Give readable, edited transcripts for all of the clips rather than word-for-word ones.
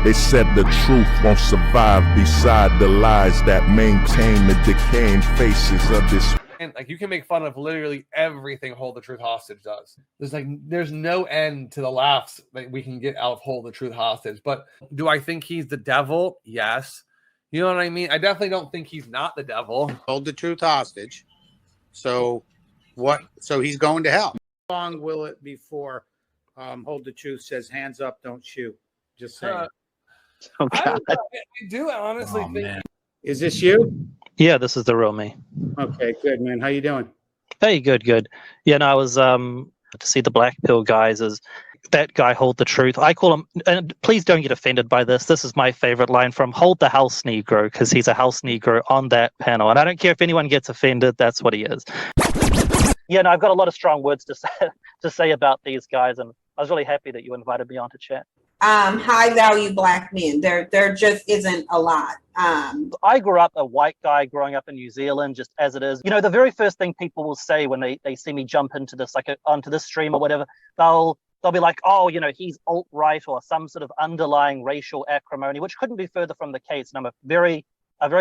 They said the truth won't survive beside the lies that maintain the decaying faces of this. And like, you can make fun of literally everything Hold the Truth Hostage does. There's no end to the laughs that we can get out of Hold the Truth Hostage. But do I think he's the devil? Yes. You know what I mean? I definitely don't think he's not the devil. Hold the truth hostage. So what? So he's going to hell. How long will it before Hold the Truth says hands up, don't shoot? Just saying. I do honestly think. Man. Is this you? Yeah, this is the real me. Okay, good, man. How you doing? Hey, good. Yeah, no, I was to see the Black Pill guys as that guy Hold the Truth. I call him, and please don't get offended by this. This is my favorite line from Hold the House Negro, because he's a house Negro on that panel. And I don't care if anyone gets offended, that's what he is. Yeah, no, I've got a lot of strong words to say about these guys, and I was really happy that you invited me on to chat. High value Black men. There just isn't a lot. I grew up a white guy growing up in New Zealand, just as it is. You know, the very first thing people will say when they see me jump into this, onto this stream or whatever, they'll be like, oh, you know, he's alt-right or some sort of underlying racial acrimony, which couldn't be further from the case. And I'm a very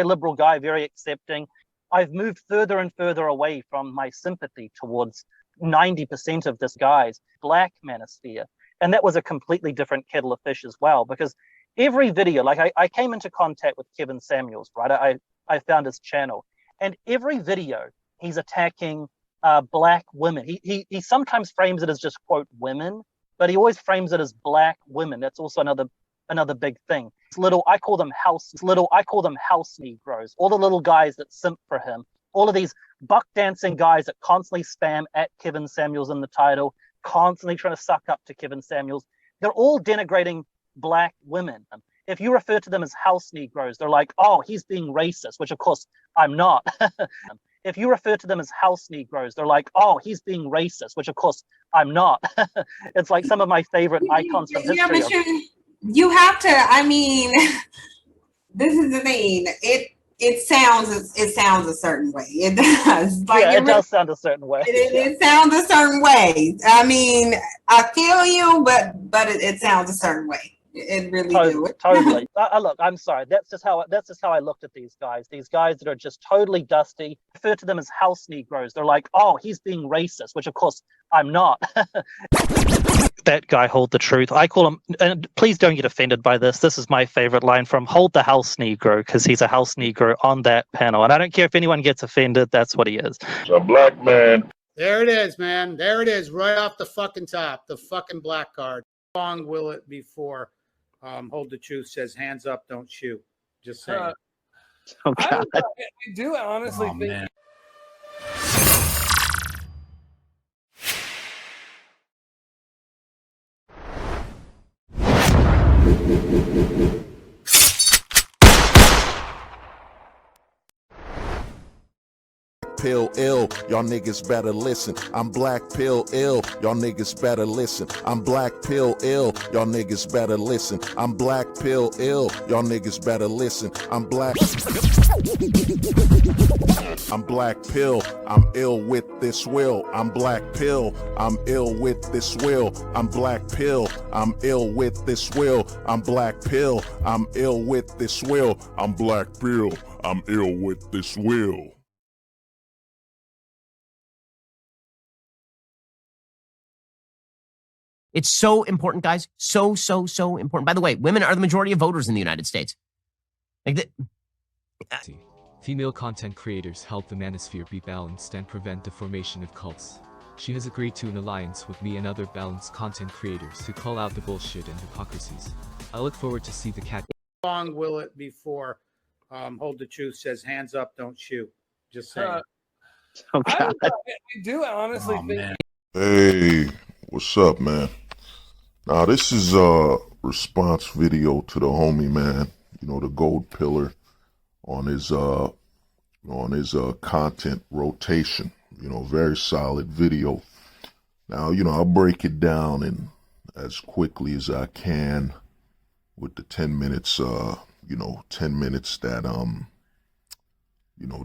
liberal guy, very accepting. I've moved further and further away from my sympathy towards 90% of this guy's Black manosphere. And that was a completely different kettle of fish as well, because every video, like I came into contact with Kevin Samuels, right? I found his channel, and every video he's attacking Black women. He sometimes frames it as just quote women, but he always frames it as Black women. That's also another big thing. I call them house Negroes. All the little guys that simp for him. All of these buck dancing guys that constantly spam at Kevin Samuels in the title, constantly trying to suck up to Kevin Samuels. They're all denigrating Black women. If you refer to them as house Negroes, they're like, oh, he's being racist, which of course I'm not. If you refer to them as house Negroes, they're like, oh, he's being racist, which of course I'm not. It's like some of my favorite icons from history. Yeah, but you have to, I mean, this is the thing. It sounds a certain way. It does. Like, yeah, it does sound a certain way. It sounds a certain way. I mean, I feel you, but it sounds a certain way. It really do. Totally. Look, I'm sorry. That's just how I looked at these guys. These guys that are just totally dusty. I refer to them as house Negroes. They're like, oh, he's being racist, which of course I'm not. That guy Hold the Truth. I call him, and please don't get offended by this. This is my favorite line from Hold the House Negro, because he's a house Negro on that panel. And I don't care if anyone gets offended, that's what he is. A Black man. There it is, man. There it is, right off the fucking top, the fucking black card. How long will it before Hold the Truth says hands up, don't shoot? Just saying. I do honestly think. Man. Pill ill, y'all niggas better listen. I'm Black Pill ill, y'all niggas better listen. I'm Black Pill ill, y'all niggas better listen. I'm Black Pill ill, y'all niggas better listen. I'm Black Pill, I'm ill with this will. I'm Black Pill, I'm ill with this will. I'm Black Pill, I'm ill with this will. I'm Black Pill, I'm ill with this will. I'm Black Pill, I'm ill with this will. It's so important, guys. So important. By the way, women are the majority of voters in the United States. Female content creators help the manosphere be balanced and prevent the formation of cults. She has agreed to an alliance with me and other balanced content creators to call out the bullshit and hypocrisies. I look forward to see the cat. How long will it before Hold the Truth says hands up, don't shoot? Just saying. I do honestly think. Man. Hey, what's up, man? Now, this is a response video to the homie, man. You know, the gold pillar on his content rotation. You know, very solid video. Now, you know, I'll break it down in as quickly as I can with the 10 minutes, 10 minutes that,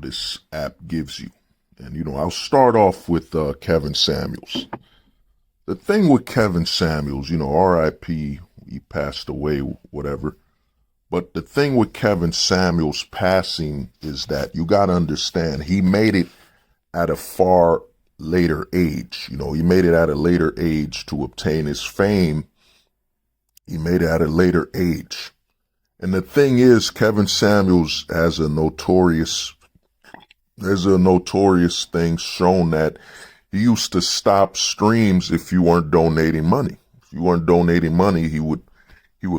this app gives you. And, you know, I'll start off with Kevin Samuels. The thing with Kevin Samuels, you know, RIP, he passed away, whatever. But the thing with Kevin Samuels passing is that you got to understand he made it at a far later age. You know, he made it at a later age to obtain his fame. He made it at a later age. And the thing is, Kevin Samuels has there's a notorious thing shown that he used to stop streams if you weren't donating money. If you weren't donating money, he would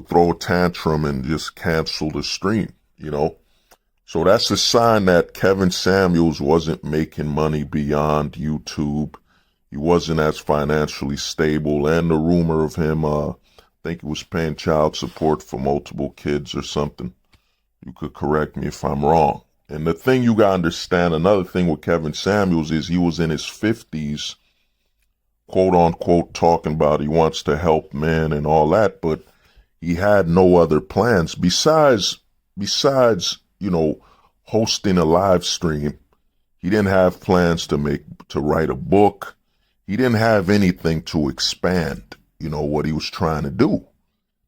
throw a tantrum and just cancel the stream, you know? So that's a sign that Kevin Samuels wasn't making money beyond YouTube. He wasn't as financially stable. And the rumor of him, I think he was paying child support for multiple kids or something. You could correct me if I'm wrong. And the thing you gotta understand, another thing with Kevin Samuels is he was in his 50s, quote unquote, talking about he wants to help men and all that, but he had no other plans besides, you know, hosting a live stream. He didn't have plans to write a book. He didn't have anything to expand, you know, what he was trying to do.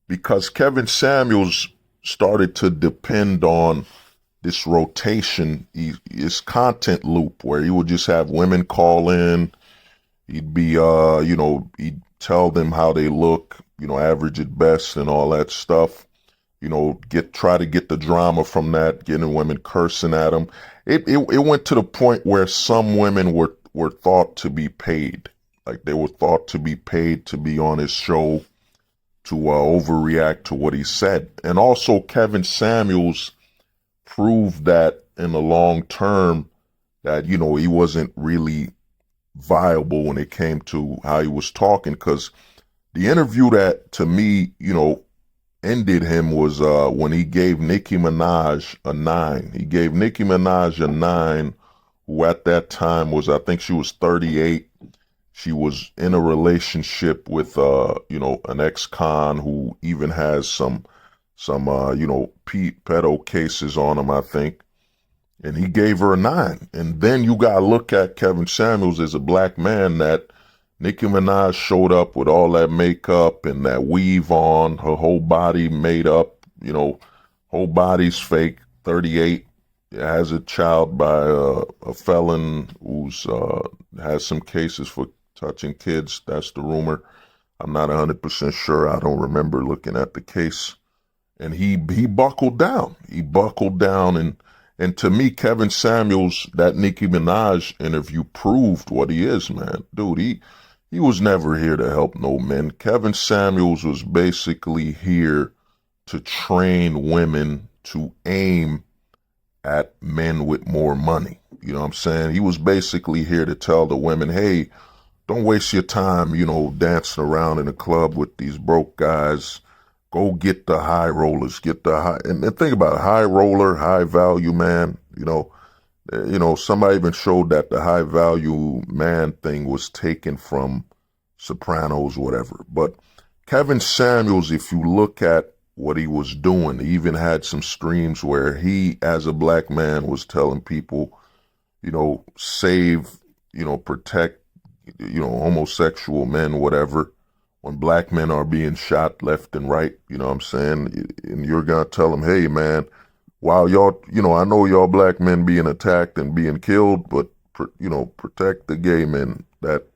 Because Kevin Samuels started to depend on this rotation, his content loop, where he would just have women call in. He'd be, you know, he'd tell them how they look, you know, average at best and all that stuff. You know, try to get the drama from that, getting women cursing at him. It went to the point where some women were thought to be paid. Like they were thought to be paid to be on his show, to overreact to what he said. And also Kevin Samuels proved that in the long term that, you know, he wasn't really viable when it came to how he was talking, because the interview that to me, you know, ended him was when he gave Nicki Minaj a 9. He gave Nicki Minaj a 9, who at that time was, I think she was 38. She was in a relationship with, you know, an ex-con who even has some you know, pedo cases on him, I think. And he gave her a 9. And then you got to look at Kevin Samuels as a black man, that Nicki Minaj showed up with all that makeup and that weave on, her whole body made up, you know, whole body's fake, 38, has a child by a felon who's has some cases for touching kids. That's the rumor. I'm not 100% sure. I don't remember looking at the case. And he buckled down. He buckled down. And to me, Kevin Samuels, that Nicki Minaj interview proved what he is, man. Dude, he was never here to help no men. Kevin Samuels was basically here to train women to aim at men with more money. You know what I'm saying? He was basically here to tell the women, hey, don't waste your time, you know, dancing around in a club with these broke guys. Go get the high rollers, and think about it, high roller, high value man. You know, somebody even showed that the high value man thing was taken from Sopranos, whatever. But Kevin Samuels, if you look at what he was doing, he even had some streams where he, as a black man, was telling people, you know, save, you know, protect, you know, homosexual men, whatever. When black men are being shot left and right, you know what I'm saying? And you're going to tell them, hey, man, while y'all, you know, I know y'all black men being attacked and being killed, but, you know, protect the gay men that,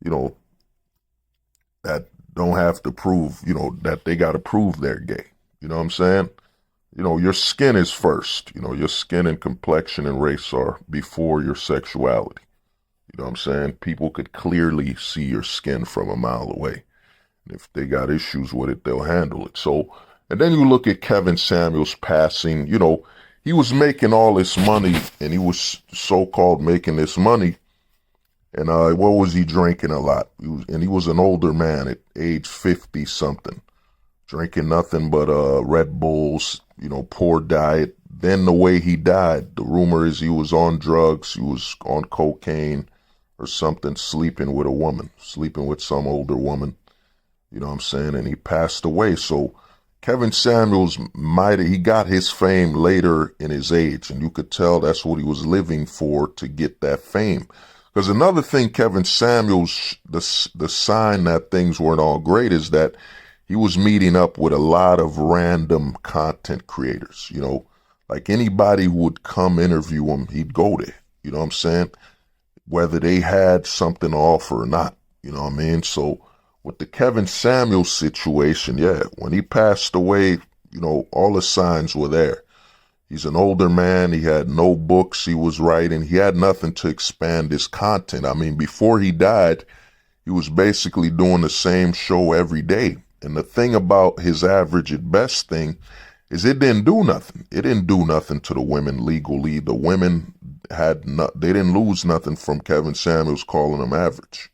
you know, that don't have to prove, you know, that they got to prove they're gay. You know what I'm saying? You know, your skin is first. You know, your skin and complexion and race are before your sexuality. You know what I'm saying? People could clearly see your skin from a mile away. If they got issues with it, they'll handle it. So, and then you look at Kevin Samuels passing, you know, he was making all this money, and he was so-called making this money. And what was he drinking a lot? He was an older man at age 50 something, drinking nothing but Red Bulls, you know, poor diet. Then the way he died, the rumor is he was on drugs, he was on cocaine or something, sleeping with some older woman. You know what I'm saying? And he passed away. So Kevin Samuels he got his fame later in his age, and you could tell that's what he was living for, to get that fame. Because another thing, Kevin Samuels, the sign that things weren't all great is that he was meeting up with a lot of random content creators, you know, like anybody who would come interview him, he'd go there, you know what I'm saying? Whether they had something to offer or not, you know what I mean? So with the Kevin Samuels situation, yeah, when he passed away, you know, all the signs were there. He's an older man. He had no books he was writing. He had nothing to expand his content. I mean, before he died, he was basically doing the same show every day. And the thing about his average at best thing is it didn't do nothing. It didn't do nothing to the women legally. The women they didn't lose nothing from Kevin Samuels calling them average.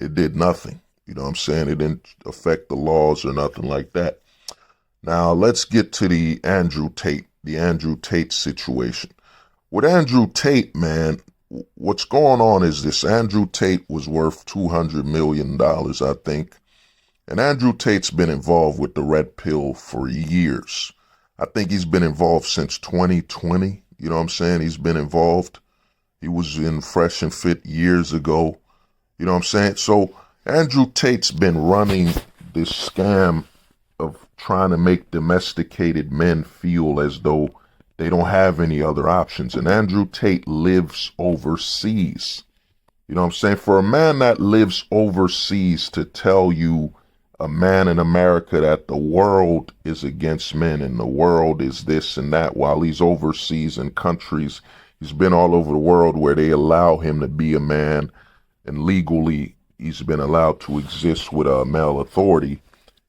It did nothing. You know what I'm saying? It didn't affect the laws or nothing like that. Now let's get to the Andrew Tate situation. With Andrew Tate, man, what's going on is this. Andrew Tate was worth $200 million, I think. And Andrew Tate's been involved with the red pill for years. I think he's been involved since 2020. You know what I'm saying? He's been involved. He was in Fresh and Fit years ago. You know what I'm saying? So Andrew Tate's been running this scam of trying to make domesticated men feel as though they don't have any other options. And Andrew Tate lives overseas. You know what I'm saying? For a man that lives overseas to tell you, a man in America, that the world is against men and the world is this and that, while he's overseas in countries, he's been all over the world where they allow him to be a man, and legally he's been allowed to exist with a male authority.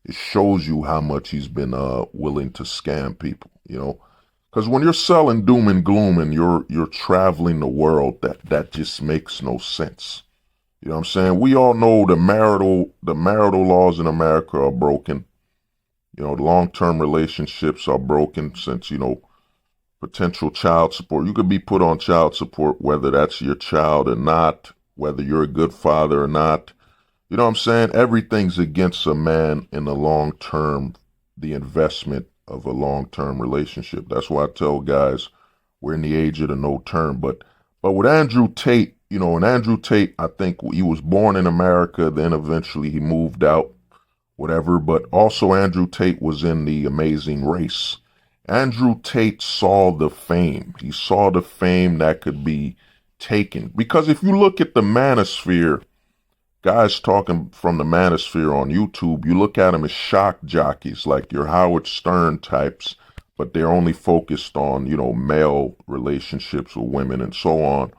It shows you how much he's been willing to scam people, you know, because when you're selling doom and gloom and you're traveling the world, that just makes no sense. You know what I'm saying? We all know the marital laws in America are broken. You know, the long-term relationships are broken since, you know, potential child support. You could be put on child support whether that's your child or not, whether you're a good father or not. You know what I'm saying? Everything's against a man in the long term, the investment of a long-term relationship. That's why I tell guys we're in the age of the no term. But with Andrew Tate, you know, and Andrew Tate, I think he was born in America, then eventually he moved out, whatever. But also Andrew Tate was in The Amazing Race. Andrew Tate saw the fame. He saw the fame that could be taken. Because if you look at the manosphere, guys talking from the manosphere on YouTube, you look at them as shock jockeys, like your Howard Stern types, but they're only focused on, you know, male relationships with women and so on.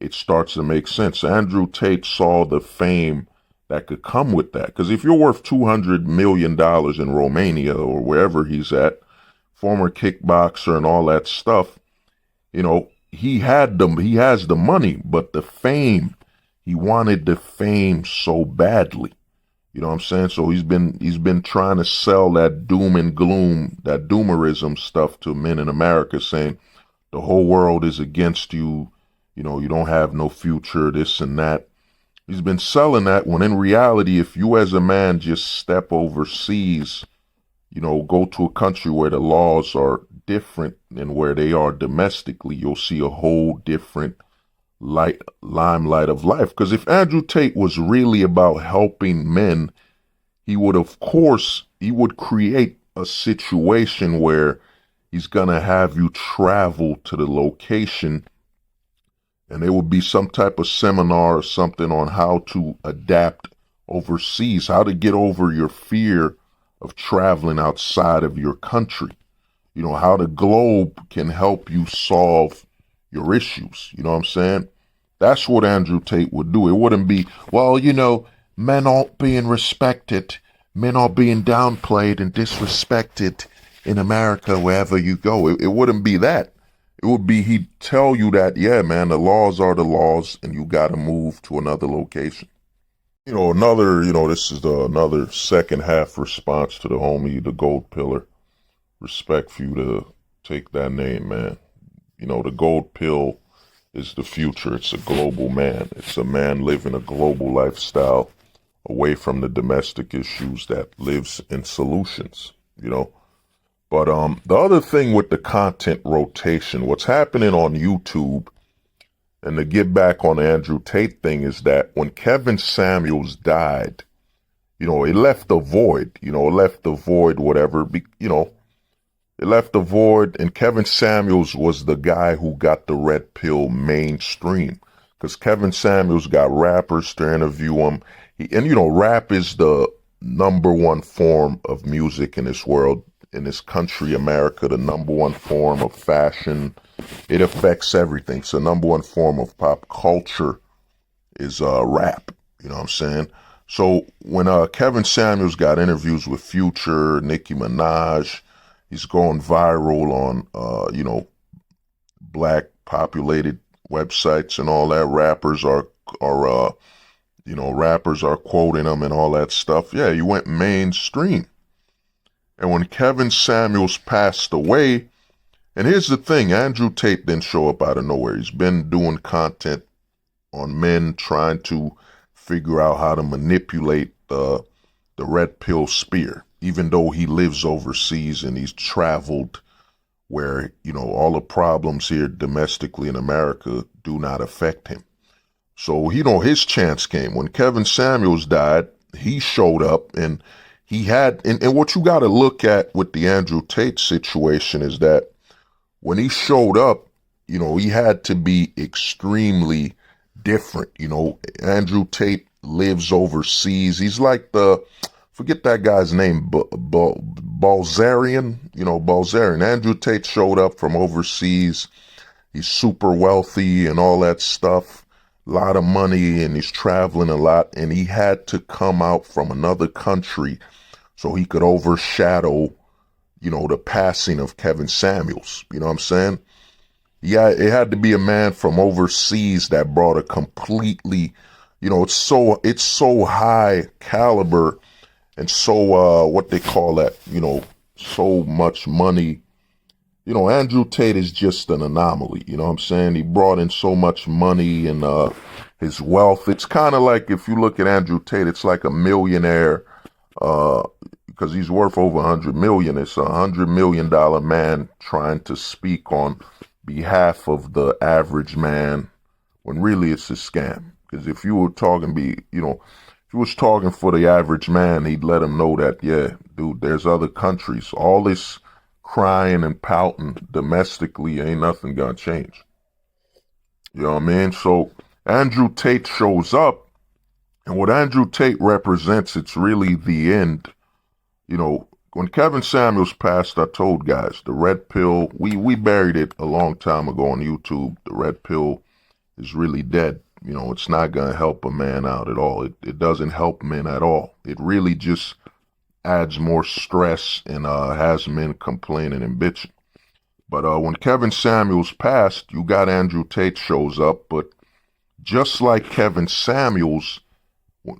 It starts to make sense. Andrew Tate saw the fame that could come with that. Because if you're worth $200 million in Romania or wherever he's at, former kickboxer and all that stuff, you know, he has the money, but the fame, he wanted the fame so badly. You know what I'm saying? So he's been trying to sell that doom and gloom, that doomerism stuff to men in America, saying the whole world is against you. You know, you don't have no future, this and that. He's been selling that when in reality, if you as a man just step overseas, you know, go to a country where the laws are different than where they are domestically, you'll see a whole different limelight of life. Because if Andrew Tate was really about helping men, he would create a situation where he's gonna have you travel to the location, and there would be some type of seminar or something on how to adapt overseas, how to get over your fear of traveling outside of your country. You know, how the globe can help you solve your issues. You know what I'm saying? That's what Andrew Tate would do. It wouldn't be, well, you know, men aren't being respected. Men are being downplayed and disrespected in America wherever you go. It wouldn't be that. It would be, he'd tell you that, yeah, man, the laws are the laws and you got to move to another location. You know, this is another second half response to the homie, the Gold Pillar. Respect for you to take that name, man. You know, the Gold Pill is the future. It's a global man. It's a man living a global lifestyle away from the domestic issues that lives in solutions, you know. But the other thing with the content rotation, what's happening on YouTube, and to get back on the Andrew Tate thing, is that when Kevin Samuels died, it left a void, whatever, it left a void. And Kevin Samuels was the guy who got the red pill mainstream, because Kevin Samuels got rappers to interview him. Rap is the number one form of music in this world, in this country, America, the number one form of fashion. It affects everything. It's the number one form of pop culture is rap. You know what I'm saying? So when Kevin Samuels got interviews with Future, Nicki Minaj, he's going viral on black populated websites and all that. Rappers are quoting him and all that stuff. Yeah, he went mainstream. And when Kevin Samuels passed away, and here's the thing, Andrew Tate didn't show up out of nowhere. He's been doing content on men trying to figure out how to manipulate the red pill spear, even though he lives overseas and he's traveled where, all the problems here domestically in America do not affect him. So, his chance came. When Kevin Samuels died, he showed up, and he had, and what you got to look at with the Andrew Tate situation is that when he showed up, he had to be extremely different. Andrew Tate lives overseas. He's like forget that guy's name, Balzarian, Balzarian. Andrew Tate showed up from overseas. He's super wealthy and all that stuff, a lot of money, and he's traveling a lot, and he had to come out from another country so he could overshadow, the passing of Kevin Samuels. You know what I'm saying? Yeah, it had to be a man from overseas that brought a completely, it's so high caliber and so, what they call that, so much money. Andrew Tate is just an anomaly. You know what I'm saying? He brought in so much money and his wealth. It's kind of like, if you look at Andrew Tate, it's like a millionaire, because he's worth over 100 million. It's $100 million man trying to speak on behalf of the average man, when really it's a scam. Because if you were talking, if he was talking for the average man, he'd let him know that, yeah, dude, there's other countries. All this crying and pouting domestically ain't nothing gonna change. You know what I mean? So Andrew Tate shows up, and what Andrew Tate represents, it's really the end. When Kevin Samuels passed, I told guys, the red pill, we buried it a long time ago on YouTube. The red pill is really dead. It's not going to help a man out at all. It doesn't help men at all. It really just adds more stress and has men complaining and bitching. But when Kevin Samuels passed, you got Andrew Tate shows up. But just like Kevin Samuels,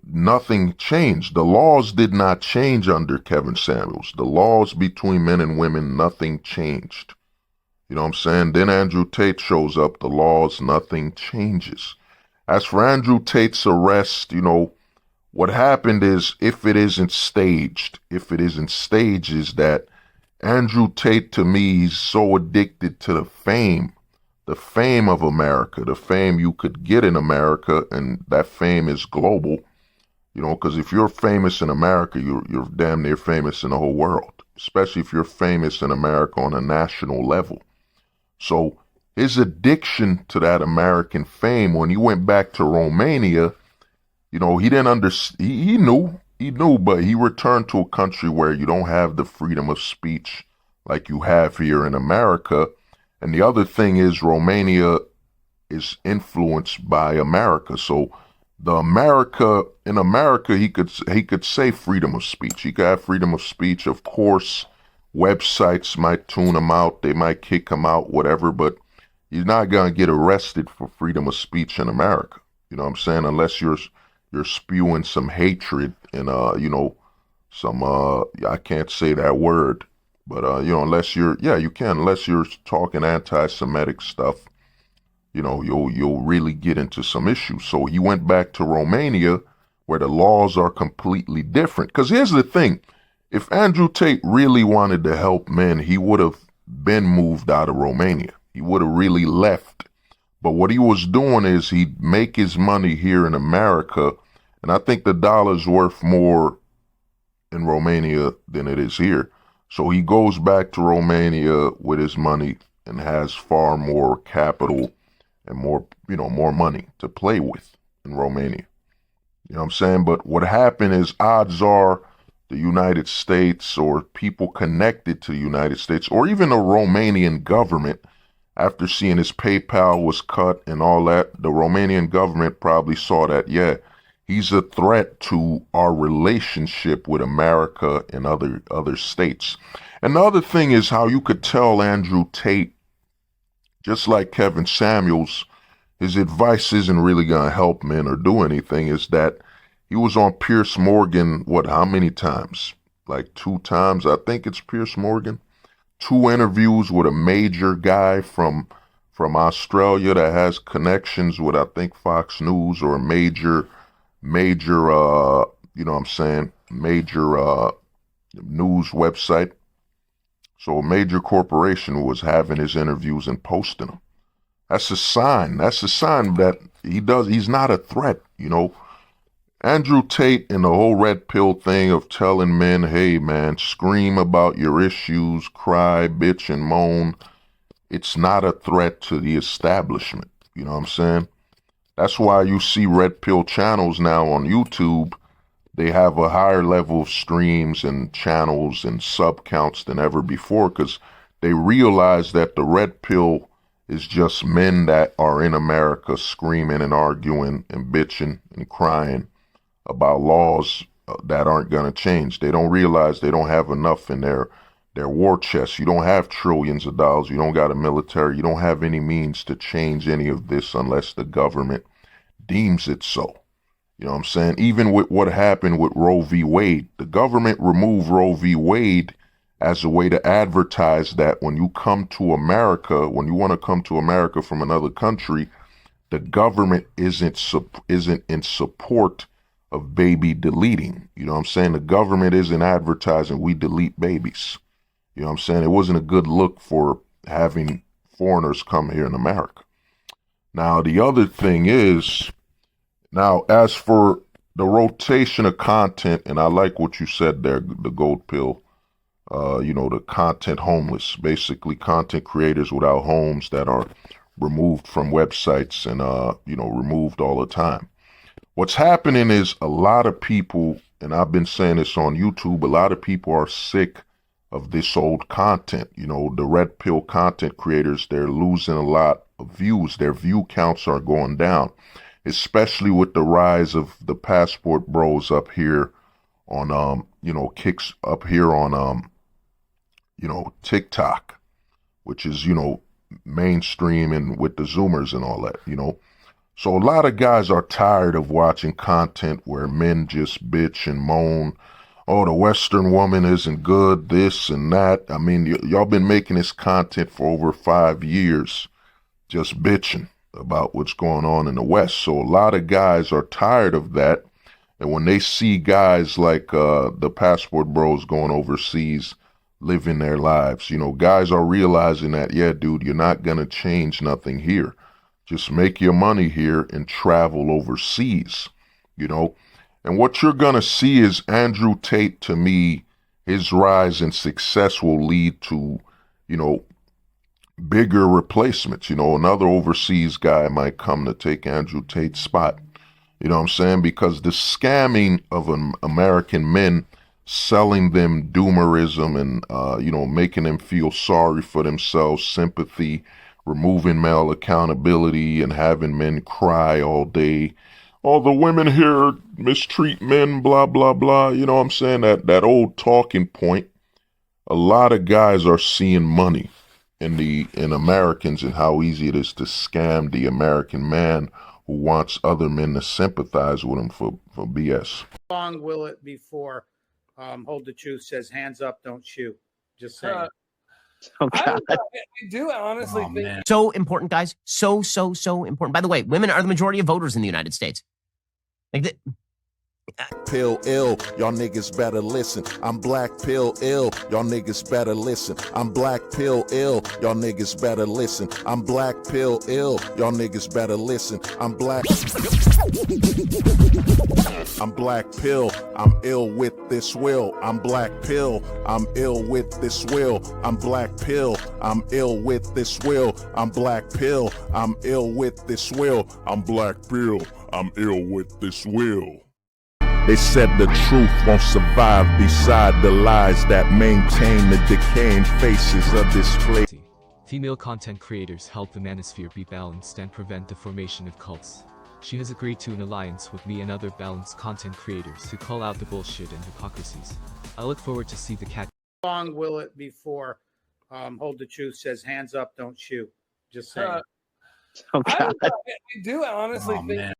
nothing changed. The laws did not change under Kevin Samuels. The laws between men and women, nothing changed. You know what I'm saying? Then Andrew Tate shows up, the laws, nothing changes. As for Andrew Tate's arrest, what happened is, if it isn't staged, is that Andrew Tate, to me, he's so addicted to the fame of America, the fame you could get in America, and that fame is global. Because if you're famous in America, you're damn near famous in the whole world, especially if you're famous in America on a national level. So his addiction to that American fame, when he went back to Romania, he didn't understand. He knew, but he returned to a country where you don't have the freedom of speech like you have here in America. And the other thing is, Romania is influenced by America. So in America, he could say freedom of speech. He could have freedom of speech. Of course, websites might tune him out. They might kick him out, whatever, but he's not going to get arrested for freedom of speech in America. You know what I'm saying? Unless you're spewing some hatred and, some, I can't say that word, but, unless unless you're talking anti-Semitic stuff, you'll really get into some issues. So he went back to Romania, where the laws are completely different. Because here's the thing. If Andrew Tate really wanted to help men, he would have been moved out of Romania. He would have really left. But what he was doing is he'd make his money here in America, and I think the dollar's worth more in Romania than it is here. So he goes back to Romania with his money and has far more capital and more, more money to play with in Romania. You know what I'm saying? But what happened is odds are the United States or people connected to the United States or even the Romanian government, after seeing his PayPal was cut and all that, the Romanian government probably saw that, yeah, he's a threat to our relationship with America and other states. And the other thing is how you could tell Andrew Tate, just like Kevin Samuels, his advice isn't really going to help men or do anything, is that he was on Piers Morgan, how many times? Like 2 times, I think it's Piers Morgan. 2 interviews with a major guy from Australia that has connections with, I think, Fox News or a major, you know what I'm saying, major news website. So a major corporation was having his interviews and posting them. That's a sign. That's a sign that he's not a threat, Andrew Tate and the whole red pill thing of telling men, hey man, scream about your issues, cry, bitch, and moan. It's not a threat to the establishment. You know what I'm saying? That's why you see red pill channels now on YouTube. They have a higher level of streams and channels and sub counts than ever before, because they realize that the red pill is just men that are in America screaming and arguing and bitching and crying about laws that aren't going to change. They don't realize they don't have enough in their war chest. You don't have trillions of dollars. You don't got a military. You don't have any means to change any of this unless the government deems it so. You know what I'm saying? Even with what happened with Roe v. Wade, the government removed Roe v. Wade as a way to advertise that when you come to America, when you want to come to America from another country, the government isn't in support of baby deleting. You know what I'm saying? The government isn't advertising we delete babies. You know what I'm saying? It wasn't a good look for having foreigners come here in America. Now, the other thing is, now, as for the rotation of content, and I like what you said there, the gold pill, the content homeless, basically content creators without homes that are removed from websites and, removed all the time. What's happening is a lot of people, and I've been saying this on YouTube, a lot of people are sick of this old content. The red pill content creators, they're losing a lot of views. Their view counts are going down, especially with the rise of the passport bros up here on, kicks up here on, TikTok, which is, mainstream and with the Zoomers and all that, So a lot of guys are tired of watching content where men just bitch and moan. Oh, the Western woman isn't good, this and that. I mean, y'all been making this content for over 5 years, just bitching about what's going on in the West. So a lot of guys are tired of that. And when they see guys like the passport bros going overseas, living their lives, guys are realizing that, yeah, dude, you're not going to change nothing here. Just make your money here and travel overseas, And what you're going to see is Andrew Tate, to me, his rise in success will lead to, bigger replacements. Another overseas guy might come to take Andrew Tate's spot. You know what I'm saying? Because the scamming of American men, selling them doomerism and, making them feel sorry for themselves, sympathy, removing male accountability and having men cry all day. All the women here mistreat men, blah, blah, blah. You know what I'm saying? That old talking point. A lot of guys are seeing money in Americans and how easy it is to scam the American man who wants other men to sympathize with him for BS. How long will it before Hold the Truth says hands up, don't shoot? Just saying. I do honestly think man. So important, guys. So important. By the way, women are the majority of voters in the United States. Pill ill, y'all niggas better listen. I'm black pill ill, y'all niggas better listen. I'm black pill ill, y'all niggas better listen. I'm black pill ill, y'all niggas better listen. I'm black pill, I'm ill with this will. I'm black pill, I'm ill with this will. I'm black pill, I'm ill with this will. I'm black pill, I'm ill with this will. I'm black pill, I'm ill with this will. They said the truth won't survive beside the lies that maintain the decaying faces of this place. Female content creators help the manosphere be balanced and prevent the formation of cults. She has agreed to an alliance with me and other balanced content creators to call out the bullshit and hypocrisies. I look forward to see the cat. How long will it before Hold the Truth says hands up, don't shoot? Just saying. Oh, God. I do honestly think